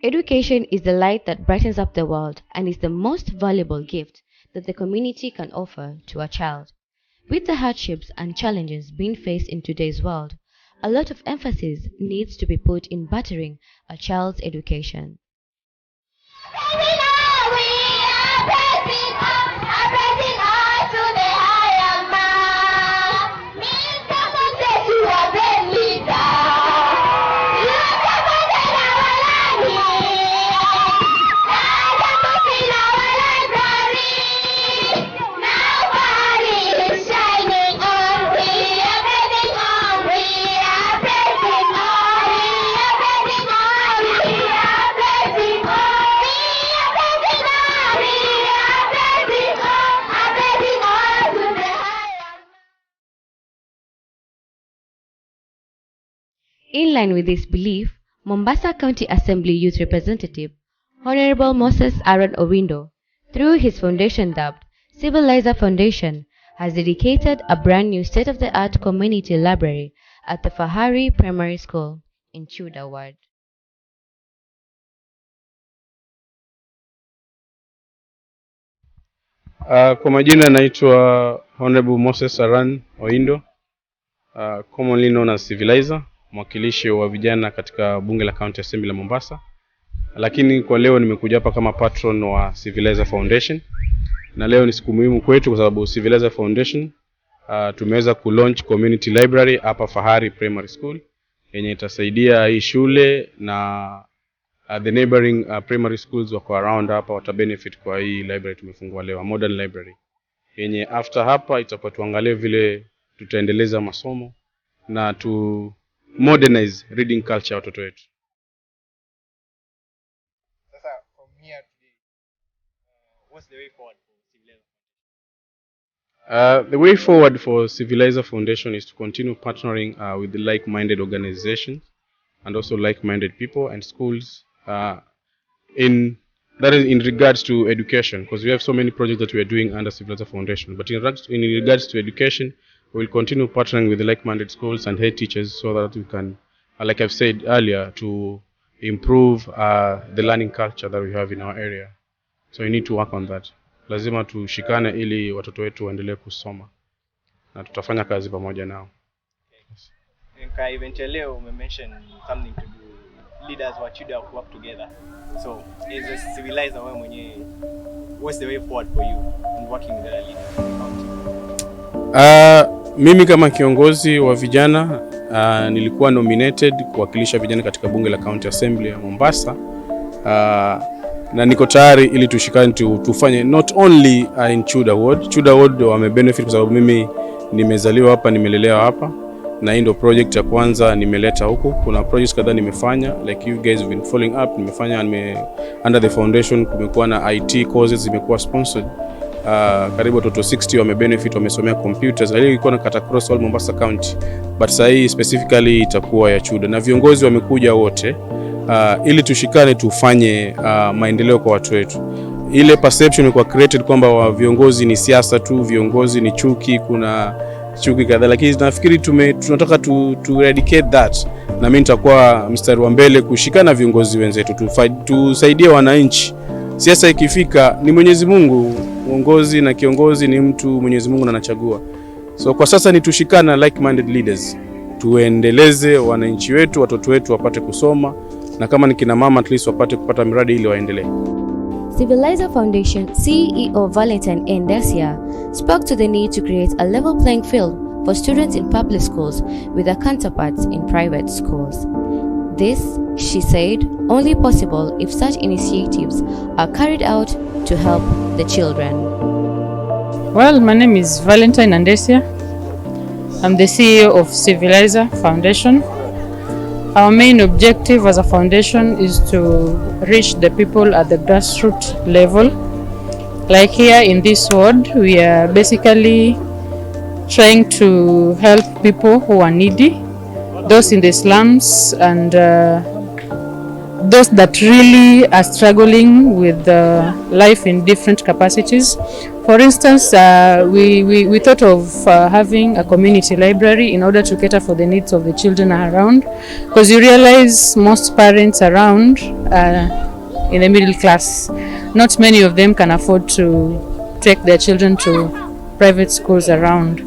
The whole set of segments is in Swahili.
Education is the light that brightens up the world and is the most valuable gift that the community can offer to a child. With the hardships and challenges being faced in today's world, a lot of emphasis needs to be put in bettering a child's education. In line with this belief, Mombasa County Assembly Youth Representative Honorable Moses Aran Owindo, through his foundation dubbed Civiliser Foundation, has dedicated a brand new state-of-the-art community library at the Fahari Primary School in Tudor ward. Kwa majina naitwa Honorable Moses Aran Owindo, commonly known as Civilizer, mwakilishi wa vijana katika bunge la County Assembly la Mombasa. Lakini kwa leo nimekuja hapa kama patron wa Civiliser Foundation. Na leo ni siku muhimu kwetu kwa sababu Civiliser Foundation tumeweza ku-launch community library hapa Fahari Primary School yenye itasaidia hii shule na the neighboring primary schools wako around hapa wata benefit kwa hii library tumefungua leo, modern library yenye after hapa itakuwa tuangalie vile tutaendeleza masomo na to modernize reading culture watoto wetu. Sasa from here today, what's the way forward for Civiliser? The way forward for Civiliser Foundation is to continue partnering with the like-minded organizations and also like-minded people and schools in regards to education, because we have so many projects that we are doing under Civiliser Foundation. But in regards to education, we will continue partnering with the like-minded schools and head teachers so that we can, like I've said earlier, to improve the learning culture that we have in our area. So we need to work on that. Lazima tushikane ili watoto wetu waendelee kusoma na tutafanya kazi pamoja nao. Okay, eventually we mentioned something to do leaders wa Tudor work together. So as a Civilizer wewe mwenyewe, what's the way forward for you in working with the leaders in the county? Mimi kama kiongozi wa vijana nilikuwa nominated kuwakilisha vijana katika bunge la County Assembly ya Mombasa. Na niko tayari ili tushikane tufanye not only in Tudor ward. Tudor ward wame benefit kwa sababu mimi nimezaliwa hapa, nimelelewa hapa, na hii ndio project ya kwanza nimeleta huku. Kuna projects kadhaa nimefanya, like you guys have been following up. Nimefanya under the foundation, kumekuwa na IT courses zimekuwa sponsored. Karibu watoto 60 wame benefit, wamesomea computers. Ile ilikuwa na kata cross all Mombasa County, but sasa hii specifically itakuwa ya Tudor, na viongozi wamekuja wote ili tushikane tufanye maendeleo kwa watu wetu. Ile perception ilikuwa created kwamba viongozi ni siasa tu, viongozi ni chuki, kuna chuki kadhaa, lakini nafikiri tunataka to eradicate that, na mimi nitakuwa mstari wa mbele kushikana viongozi wenzetu tusaidie wananchi. Siasa ikifika ni Mwenyezi Mungu, uongozi na kiongozi ni mtu Mwenyezi Mungu anachagua. So kwa sasa ni tushikana like-minded leaders, tuendeleze wananchi wetu, watoto wetu wapate kusoma, na kama ni kina mama at least wapate kupata miradi ili waendelee. Civiliser Foundation CEO Valentine A Ndesia spoke to the need to create a level playing field for students in public schools with their counterparts in private schools. This, she said, only possible if such initiatives are carried out to help the children. Well, my name is Valentine A Ndesia. I'm the CEO of Civiliser Foundation. Our main objective as a foundation is to reach the people at the grassroots level. Like here in this ward, we are basically trying to help people who are needy, those in the slums, and those that really are struggling with life in different capacities. For instance, we thought of having a community library in order to cater for the needs of the children around, because you realize most parents around in the middle class, not many of them can afford to take their children to private schools around.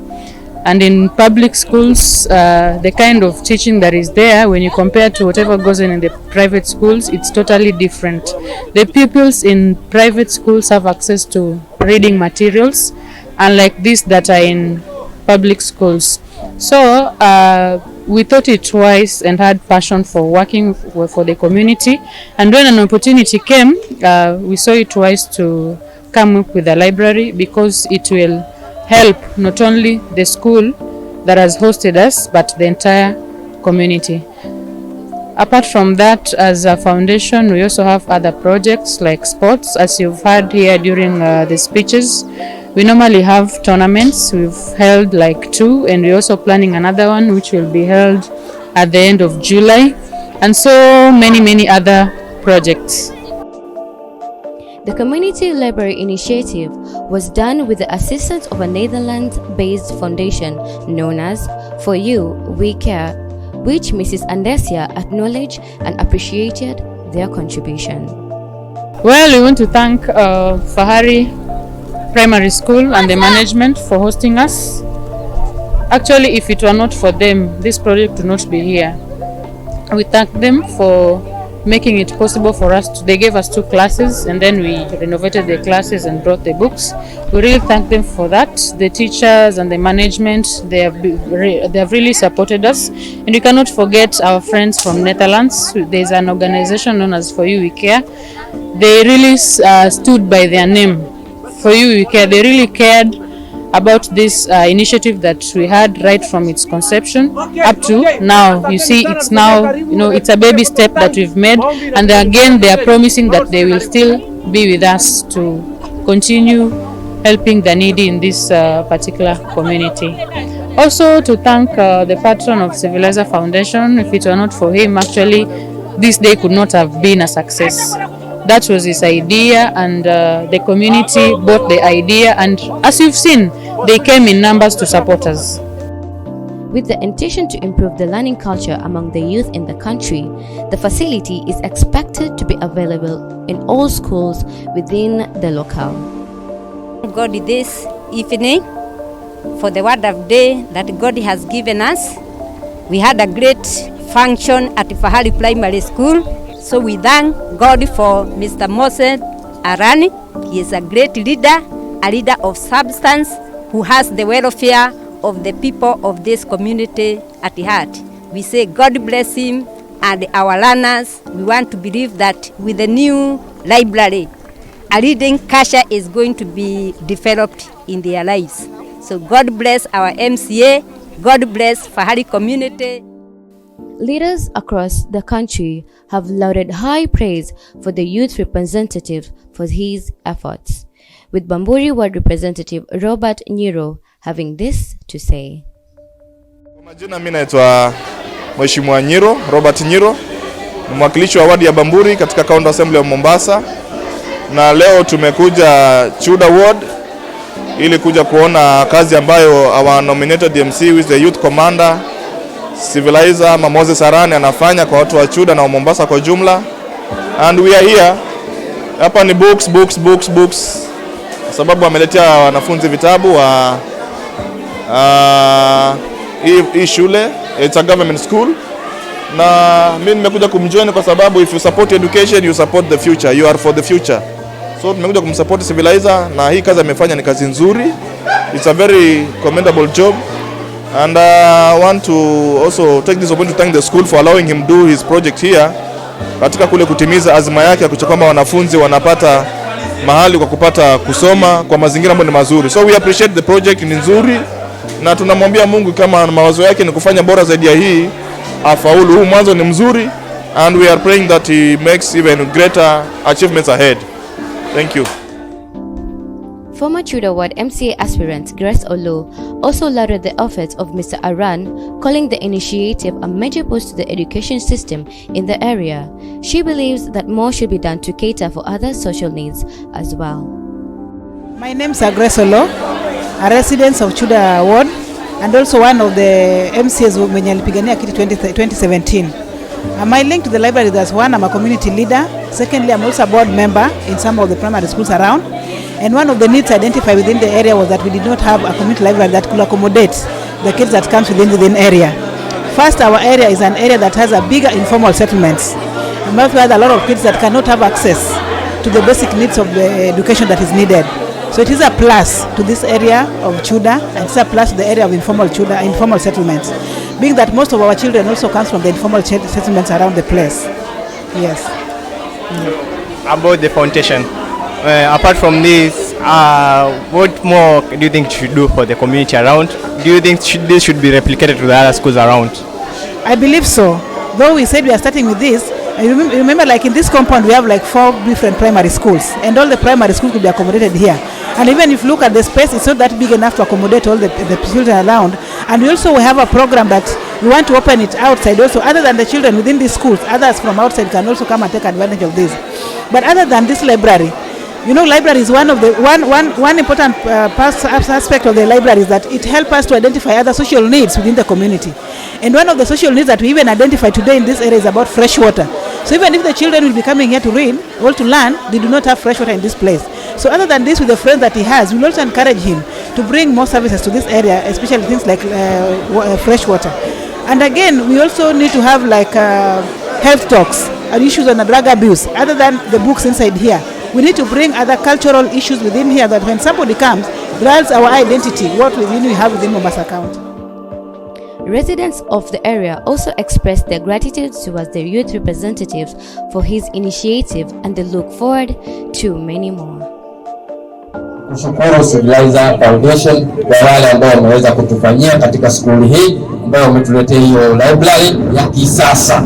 And in public schools, the kind of teaching that is there, when you compare to whatever goes on in the private schools, it's totally different. The pupils in private schools have access to reading materials, unlike these that are in public schools. So we thought it twice and had passion for working for the community. And when an opportunity came, we saw it twice to come up with a library, because it will help not only the school that has hosted us, but the entire community. Apart from that, as a foundation, we also have other projects like sports. As you've heard here during the speeches, we normally have tournaments. We've held like 2, and we're also planning another one which will be held at the end of July, and so many other projects. The Community Library Initiative was done with the assistance of a Netherlands-based foundation known as For You, We Care, which Mrs. Ndesia acknowledged and appreciated their contribution. Well, we want to thank Fahari Primary School and the management for hosting us. Actually, if it were not for them, this project would not be here. We thank them for making it possible for us they gave us 2 classes, and then we renovated the classes and brought the books. We really thank them for that. The teachers and the management, they have really supported us. And we cannot forget our friends from Netherlands. There's an organization known as For You We Care. They really stood by their name, For You We Care. They really cared about this initiative that we had right from its conception up to now. You see, it's now, it's a baby step that we've made, and again they are promising that they will still be with us to continue helping the needy in this particular community. Also to thank the patron of Civiliser Foundation. If it were not for him, actually this day could not have been a success. That was his idea, and the community bought the idea, and as you've seen, they came in numbers to support us. With the intention to improve the learning culture among the youth in the country, the facility is expected to be available in all schools within the locale. God this evening for the word of day that God has given us. We had a great function at Fahari Primary School, so we thank God for Mr. Moses Aran. He is a great leader, a leader of substance, who has the welfare of the people of this community at heart. We say God bless him and our learners. We want to believe that with the new library, a reading culture is going to be developed in their lives. So God bless our MCA, God bless Fahari community. Leaders across the country have lauded high praise for the youth representative for his efforts, with Bamburi Ward Representative Robert Nyiro having this to say. Kwa majina mimi naitwa Mheshimiwa Nyiro, Robert Nyiro, ni mwakilishi wa wadi ya Bamburi katika County Assembly ya Mombasa, na leo tumekuja Tudor Ward ili kuja kuona kazi ambayo our nominated MC with the youth commander Civilizer Moses Aran anafanya kwa watu wa Tudor na Mombasa kwa jumla. And we are here. Hapa ni books. Sababu ameletea wanafunzi vitabu wa hii shule. It's a government school. Na mimi nimekuja kumjoin kwa sababu if you support education, you support the future. You are for the future. So tumekuja kumsupport Civilizer, na hii kazi amefanya ni kazi nzuri. It's a very commendable job. And I want to also take this opportunity to thank the school for allowing him do his project here, katika kule kutimiza azma yake ya kuhakikisha kwamba wanafunzi wanapata mahali kwa kupata kusoma kwa mazingira ambayo ni mazuri. So we appreciate the project, ni nzuri, na tunamwambia Mungu kama mawazo yake ni kufanya bora zaidi ya hii afaulu. Huu mwanzo ni mzuri, and we are praying that he makes even greater achievements ahead. Thank you. Former Tudor Ward MCA aspirant Grace Olo also lauded the efforts of Mr. Aran, calling the initiative a major boost to the education system in the area. She believes that more should be done to cater for other social needs as well. My name is Agresolo, a resident of Tudor Ward and also one of the MCs when alipigania kiti 2017. My link to the library is one, I'm a community leader. Secondly, I'm also a board member in some of the primary schools around. And one of the needs identified within the area was that we did not have a community library that could accommodate the kids that comes within the area. First, our area is an area that has a bigger informal settlements. We have a lot of kids that cannot have access to the basic needs of the education that is needed. So it is a plus to this area of Tudor, and it's a plus to the area of informal settlements, being that most of our children also comes from the informal settlements around the place. Yes. About the foundation, apart from this, what more do you think you should do for the community around? Do you think this should be replicated to the other schools around? I believe so. Though we said we are starting with this, I remember like in this compound we have like 4 different primary schools, and all the primary schools could be accommodated here. And even if you look at the space, it's not that big enough to accommodate all the children around. And we also have a program that we want to open it outside also. Other than the children within these schools, others from outside can also come and take advantage of this. But other than this library, you know, library is one of the one important aspect of the library is that it helps us to identify other social needs within the community. And one of the social needs that we even identify today in this area is about fresh water. So even if the children will be coming here to read or to learn, they do not have fresh water in this place. So other than this, with the friends that he has, we'll also encourage him to bring more services to this area, especially things like fresh water. And again, we also need to have like health talks and issues on drug abuse, other than the books inside here. We need to bring other cultural issues within here that when somebody comes, drives our identity, what we have within Mombasa County. Residents of the area also expressed their gratitude towards the youth representatives for his initiative, and they look forward to many more. Kushukuru Civiliser Foundation kwa wale ambao wameweza kutufanyia katika skuli hii ambayo wametuletea hiyo library ya kisasa.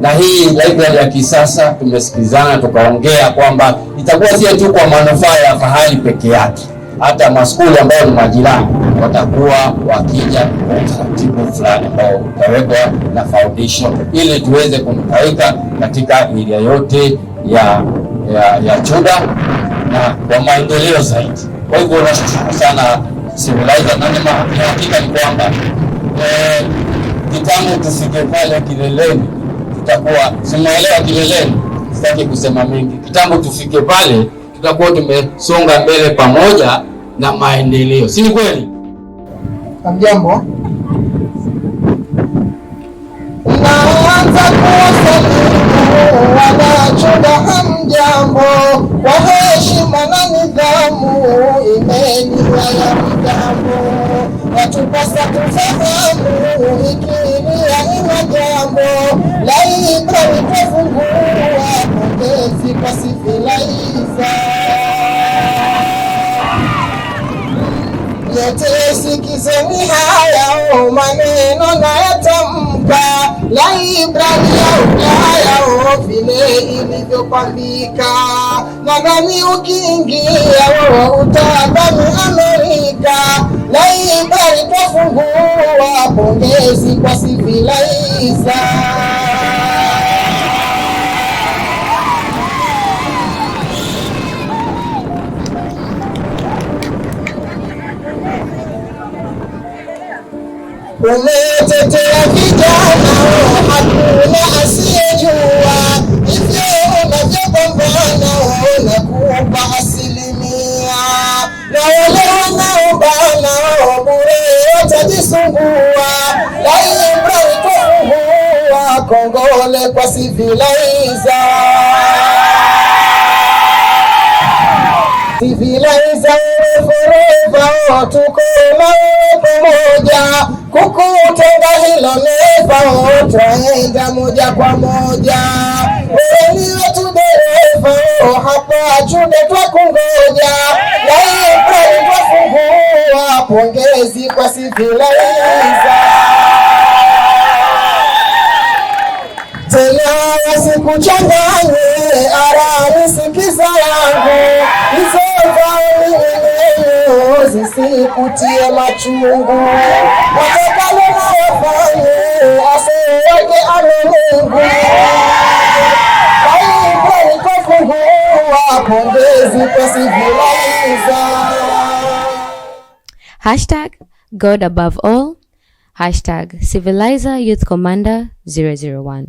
Na hii library ya kisasa tumesikizana tukaongea kwamba itakuwa sio tu kwa manufaa ya Fahari peke yake. Hata maskuli ambayo ni majirani watakuwa wakija kwa utaratibu fulani ambao utawekwa na foundation ili tuweze kunufaika katika area yote ya Tudor na kwa maendeleo zaidi. Kwa hivyo nashukuru sana Civiliser, na hakika ni kwamba kitambo tufike pale kileleni, tutakuwa tumeelewa kileleni, sitaki kusema mengi. Kitambo tufike pale tutakuwa tumesonga mbele pamoja na maendeleo. Si kweli? Hamjambo. Naanza kuwasalimu wanachuga, hamjambo, kwa heshima na nidhamu imeniwa ya mjambo. Watupasa kufahamu ikilia ina jambo, library tufungua, pongezi kwa Civiliser. Yote sikizeni haya maneno na yatamka, library ya Ulaya vile ilivyopambika, na nani ukiingia utadhani Amerika. Library tufungua, pongezi kwa Civiliser. Umetetea vijana, hakuna asiyejua, hivyo unavyopambana unakupa 1%. Na wale wanaobana bure watajisumbua, library tufungua, kongole kwa Civiliser. Civiliser forever, tuko nawe pamoja, kukutenga hilo nefa, twaenda moja kwa moja. Wewe ni wetu dereva, hapa Tudor twakungoja, library twafungua, pongezi kwa Civiliser. Tena wasikuchanganye, Aran sikiza yangu, zisikutie machungu, watakalo na wafanye, asiweke ane Mungu. Library tufungua, pongezi kwa Civiliser. Hashtag God above all. Hashtag Civilizer Youth Commander 001.